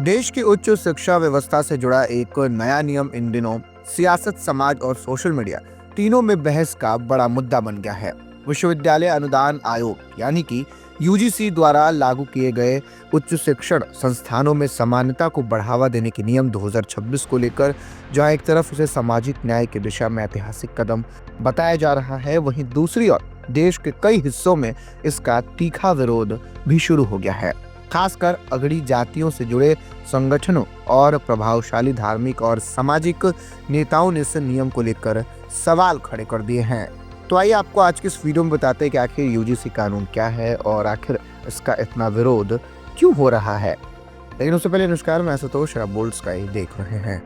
देश की उच्च शिक्षा व्यवस्था से जुड़ा एक नया नियम इन दिनों सियासत, समाज और सोशल मीडिया तीनों में बहस का बड़ा मुद्दा बन गया है। विश्वविद्यालय अनुदान आयोग यानी कि यूजीसी द्वारा लागू किए गए उच्च शिक्षण संस्थानों में समानता को बढ़ावा देने के नियम 2026 को लेकर जहां एक तरफ इसे सामाजिक न्याय की दिशा में ऐतिहासिक कदम बताया जा रहा है, वहीं दूसरी ओर देश के कई हिस्सों में इसका तीखा विरोध भी शुरू हो गया है। खासकर अगड़ी जातियों से जुड़े संगठनों और प्रभावशाली धार्मिक और सामाजिक नेताओं ने इस नियम को लेकर सवाल खड़े कर दिए हैं। तो आइए आपको आज की इस वीडियो में बताते हैं कि आखिर यूजीसी कानून क्या है और आखिर इसका इतना विरोध क्यों हो रहा है। लेकिन उससे पहले नमस्कार, मैं आशुतोष, आप बोल्ड स्काई देख रहे हैं।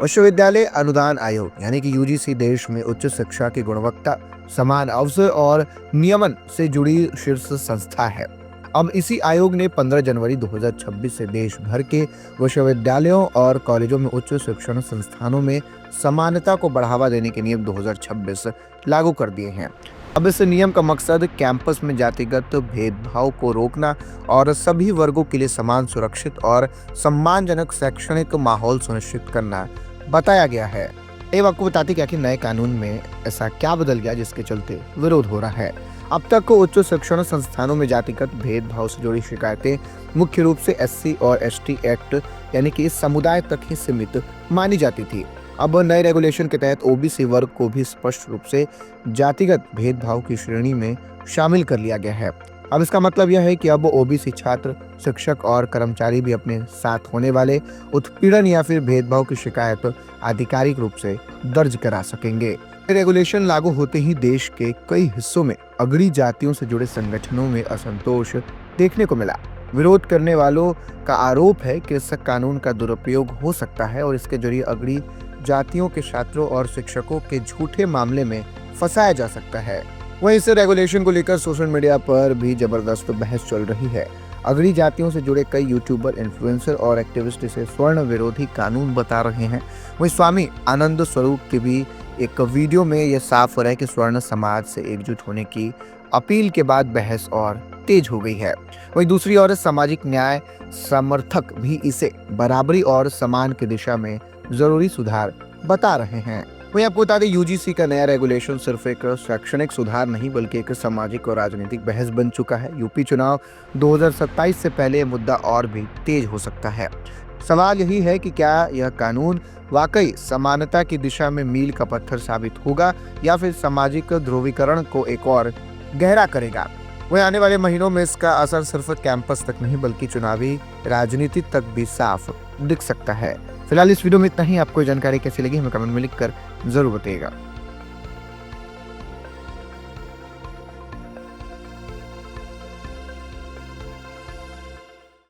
विश्वविद्यालय अनुदान आयोग यानी कि यूजीसी देश में उच्च शिक्षा की गुणवत्ता, समान अवसर और नियमन से जुड़ी शीर्ष संस्था है। अब इसी आयोग ने 15 जनवरी 2026 से देश भर के विश्वविद्यालयों और कॉलेजों में उच्च शिक्षण संस्थानों में समानता को बढ़ावा देने के नियम 2026 लागू कर दिए हैं। अब इस नियम का मकसद कैंपस में जातिगत भेदभाव को रोकना और सभी वर्गों के लिए समान, सुरक्षित और सम्मानजनक शैक्षणिक माहौल सुनिश्चित करना बताया गया है। ये आपको बताते कि आखिर नए कानून में ऐसा क्या बदल गया जिसके चलते विरोध हो रहा है। अब तक उच्च शिक्षण संस्थानों में जातिगत भेदभाव से जुड़ी शिकायतें मुख्य रूप से एससी और एसटी एक्ट यानी कि इस समुदाय तक ही सीमित मानी जाती थी। अब नए रेगुलेशन के तहत ओबीसी वर्ग को भी स्पष्ट रूप से जातिगत भेदभाव की श्रेणी में शामिल कर लिया गया है। अब इसका मतलब यह है कि अब ओबीसी छात्र, शिक्षक और कर्मचारी भी अपने साथ होने वाले उत्पीड़न या फिर भेदभाव की शिकायत आधिकारिक रूप से दर्ज करा सकेंगे। रेगुलेशन लागू होते ही देश के कई हिस्सों में अगड़ी जातियों से जुड़े संगठनों में असंतोष देखने को मिला। विरोध करने वालों का आरोप है कि इस कानून का दुरुपयोग हो सकता है और इसके जरिए अगड़ी जातियों के छात्रों और शिक्षकों के झूठे मामले में फंसाया जा सकता है। वहीं इस रेगुलेशन को लेकर सोशल मीडिया पर भी जबरदस्त बहस चल रही है। अगड़ी जातियों से जुड़े कई यूट्यूबर, इन्फ्लुएंसर और एक्टिविस्ट इसे स्वर्ण विरोधी कानून बता रहे हैं। वहीं स्वामी आनंद स्वरूप की भी एक वीडियो में यह साफ हो रहा है कि स्वर्ण समाज से एकजुट होने की अपील के बाद बहस और तेज हो गई है। वहीं दूसरी ओर सामाजिक न्याय समर्थक भी इसे बराबरी और समान की दिशा में जरूरी सुधार बता रहे हैं। वहीं आपको बता दें, यूजीसी का नया रेगुलेशन सिर्फ एक शैक्षणिक सुधार नहीं बल्कि एक सामाजिक और राजनीतिक बहस बन चुका है। यूपी चुनाव 2027 से पहले यह मुद्दा और भी तेज हो सकता है। सवाल यही है कि क्या यह कानून वाकई समानता की दिशा में मील का पत्थर साबित होगा या फिर सामाजिक ध्रुवीकरण को एक और गहरा करेगा। वहीं आने वाले महीनों में इसका असर सिर्फ कैंपस तक नहीं बल्कि चुनावी राजनीति तक भी साफ दिख सकता है। फिलहाल इस वीडियो में इतना ही। आपको जानकारी कैसी लगी हमें कमेंट में लिखकर जरूर बताइएगा।